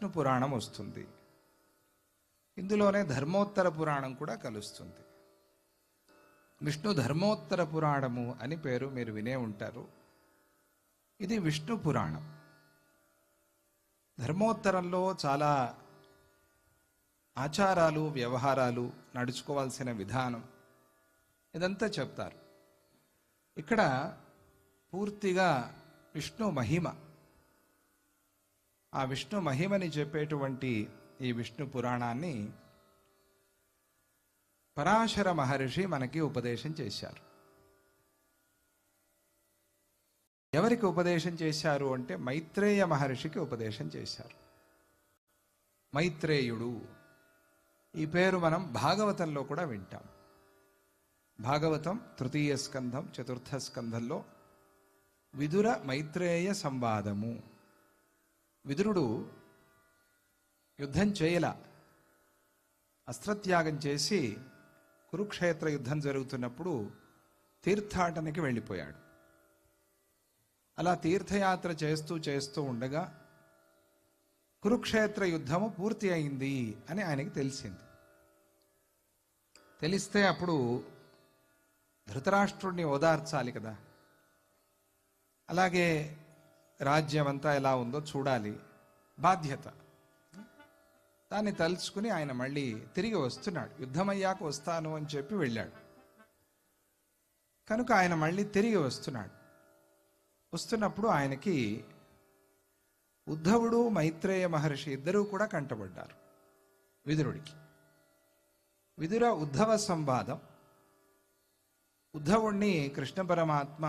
విష్ణు పురాణం వస్తుంది. ఇందులోనే ధర్మోత్తర పురాణం కూడా కలుస్తుంది. విష్ణు ధర్మోత్తర పురాణము అని పేరు మీరు వినే ఉంటారు. ఇది విష్ణు పురాణం. ధర్మోత్తరంలో చాలా ఆచారాలు, వ్యవహారాలు, నడుచుకోవాల్సిన విధానం ఇదంతా చెప్తారు. ఇక్కడ పూర్తిగా విష్ణు మహిమ, ఆ విష్ణు మహిమని చెప్పేటువంటి ఈ విష్ణు పురాణాన్ని పరాశర మహర్షి మనకి ఉపదేశం చేశారు. ఎవరికి ఉపదేశం చేశారు అంటే మైత్రేయ మహర్షికి ఉపదేశం చేశారు. మైత్రేయుడు ఈ పేరు మనం భాగవతంలో కూడా వింటాం. భాగవతం తృతీయ స్కంధం చతుర్థ స్కంధంలో విదుర మైత్రేయ సంవాదము. విదురుడు యుద్ధం చేయల, అస్త్రత్యాగం చేసి కురుక్షేత్ర యుద్ధం జరుగుతున్నప్పుడు తీర్థాటనకి వెళ్ళిపోయాడు. అలా తీర్థయాత్ర చేస్తూ చేస్తూ ఉండగా కురుక్షేత్ర యుద్ధము పూర్తి అయింది అని ఆయనకి తెలిసింది. తెలిస్తే అప్పుడు ధృతరాష్ట్రుడిని ఓదార్చాలి కదా, అలాగే రాజ్యం అంతా ఎలా ఉందో చూడాలి, బాధ్యత. దాన్ని తలుచుకుని ఆయన మళ్ళీ తిరిగి వస్తున్నాడు. యుద్ధమయ్యాక వస్తాను అని చెప్పి వెళ్ళాడు కనుక ఆయన మళ్ళీ తిరిగి వస్తున్నాడు. వస్తున్నప్పుడు ఆయనకి ఉద్ధవుడు, మైత్రేయ మహర్షి ఇద్దరూ కూడా కంటపడ్డారు విదురుడికి. విదుర ఉద్ధవ సంవాదం. ఉద్ధవుణ్ణి కృష్ణ పరమాత్మ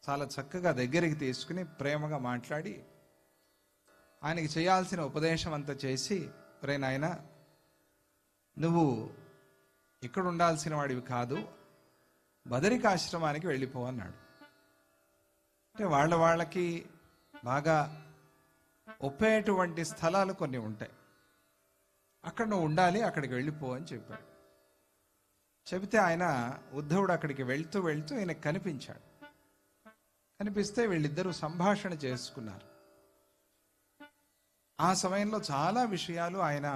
చాలా చక్కగా దగ్గరికి తీసుకుని ప్రేమగా మాట్లాడి ఆయనకి చేయాల్సిన ఉపదేశం అంతా చేసి, రే నాయనా, నువ్వు ఇక్కడ ఉండాల్సిన వాడివి కాదు, బదరికాశ్రమానికి వెళ్ళిపో అన్నాడు. అంటే వాళ్ళకి బాగా ఒప్పేటువంటి స్థలాలు కొన్ని ఉంటాయి, అక్కడ నువ్వు ఉండాలి, అక్కడికి వెళ్ళిపో అని చెప్పాడు. చెబితే ఆయన ఉద్ధవుడు అక్కడికి వెళ్తూ వెళ్తూ ఆయనకు కనిపించాడు. కనిపిస్తే వీళ్ళిద్దరూ సంభాషణ చేసుకున్నారు. ఆ సమయంలో చాలా విషయాలు ఆయన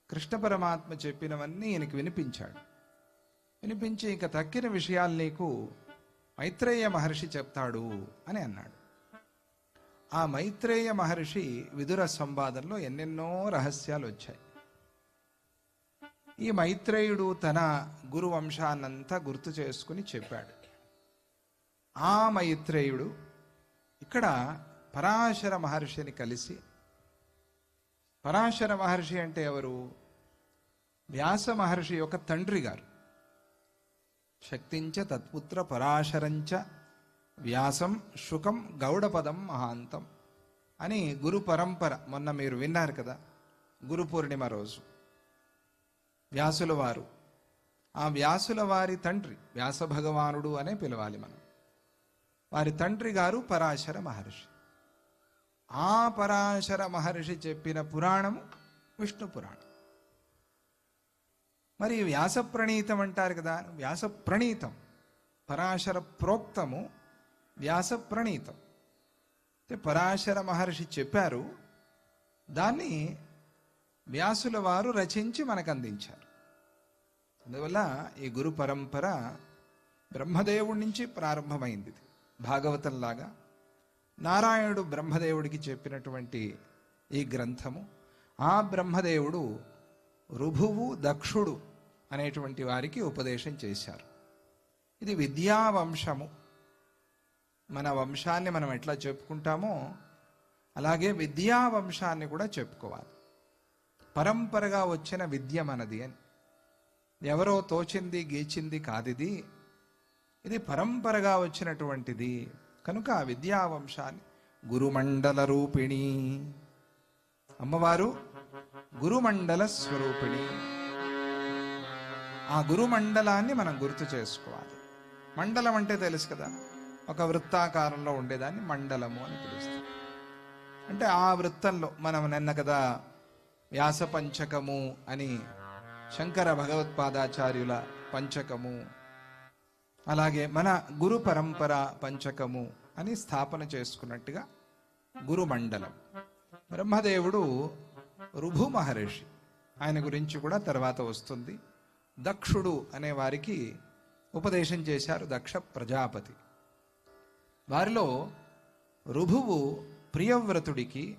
కృష్ణ పరమాత్మ చెప్పినవన్నీ ఈయనకి వినిపించాడు. వినిపించి ఇక తక్కిన విషయాలు నీకు మైత్రేయ మహర్షి చెప్తాడు అని అన్నాడు. ఆ మైత్రేయ మహర్షి విదుర సంవాదంలో ఎన్నెన్నో రహస్యాలు వచ్చాయి. ఈ మైత్రేయుడు తన గురు వంశాన్నంతా గుర్తు చేసుకుని చెప్పాడు. ఆ మైత్రేయుడు ఇక్కడ పరాశర మహర్షిని కలిసి, పరాశర మహర్షి అంటే ఎవరు? వ్యాస మహర్షి యొక్క తండ్రి గారు. శక్తించ తత్పుత్ర పరాశరంచ వ్యాసం శుకం గౌడపదం మహాంతం అని గురు పరంపర మొన్న మీరు విన్నారు కదా, గురు పూర్ణిమ రోజు. వ్యాసుల వారు, ఆ వ్యాసుల వారి తండ్రి వ్యాస భగవానుడు అనే పిలవాలి మనం. వారి తండ్రి గారు పరాశర మహర్షి. ఆ పరాశర మహర్షి చెప్పిన పురాణము విష్ణు పురాణం. మరి వ్యాస ప్రణీతం అంటారు కదా, వ్యాస ప్రణీతం, పరాశర ప్రోక్తము వ్యాస ప్రణీతం. అంటే పరాశర మహర్షి చెప్పారు, దాన్ని వ్యాసుల వారు రచించి మనకు అందించారు. అందువల్ల ఈ గురు పరంపర బ్రహ్మదేవుడి నుంచి ప్రారంభమైంది. భాగవతంలాగా నారాయణుడు బ్రహ్మదేవుడికి చెప్పినటువంటి ఈ గ్రంథము, ఆ బ్రహ్మదేవుడు రుభువు, దక్షుడు అనేటువంటి వారికి ఉపదేశం చేశారు. ఇది విద్యావంశము. మన వంశాన్ని మనం ఎట్లా చెప్పుకుంటామో అలాగే విద్యావంశాన్ని కూడా చెప్పుకోవాలి. పరంపరగా వచ్చిన విద్య మనది అని, ఎవరో తోచింది గీచింది కాదిది, ఇది పరంపరగా వచ్చినటువంటిది. కనుక ఆ విద్యావంశాన్ని గురుమండల రూపిణి, అమ్మవారు గురుమండల స్వరూపిణి. ఆ గురుమండలాన్ని మనం గుర్తు చేసుకోవాలి. మండలం అంటే తెలుసు కదా, ఒక వృత్తాకారంలో ఉండేదాన్ని మండలము అని పిలుస్తారు. అంటే ఆ వృత్తంలో మనం నిన్న కదా వ్యాస పంచకము అని శంకర భగవత్పాదాచార్యుల పంచకము, అలాగే మన గురు పరంపర పంచకము అని స్థాపన చేసుకున్నట్టుగా గురుమండలం. బ్రహ్మదేవుడు రుభు మహర్షి, ఆయన గురించి కూడా తర్వాత వస్తుంది. దక్షుడు అనే వారికి ఉపదేశం చేశారు దక్ష ప్రజాపతి. వారిలో రుభువు ప్రియవ్రతుడికి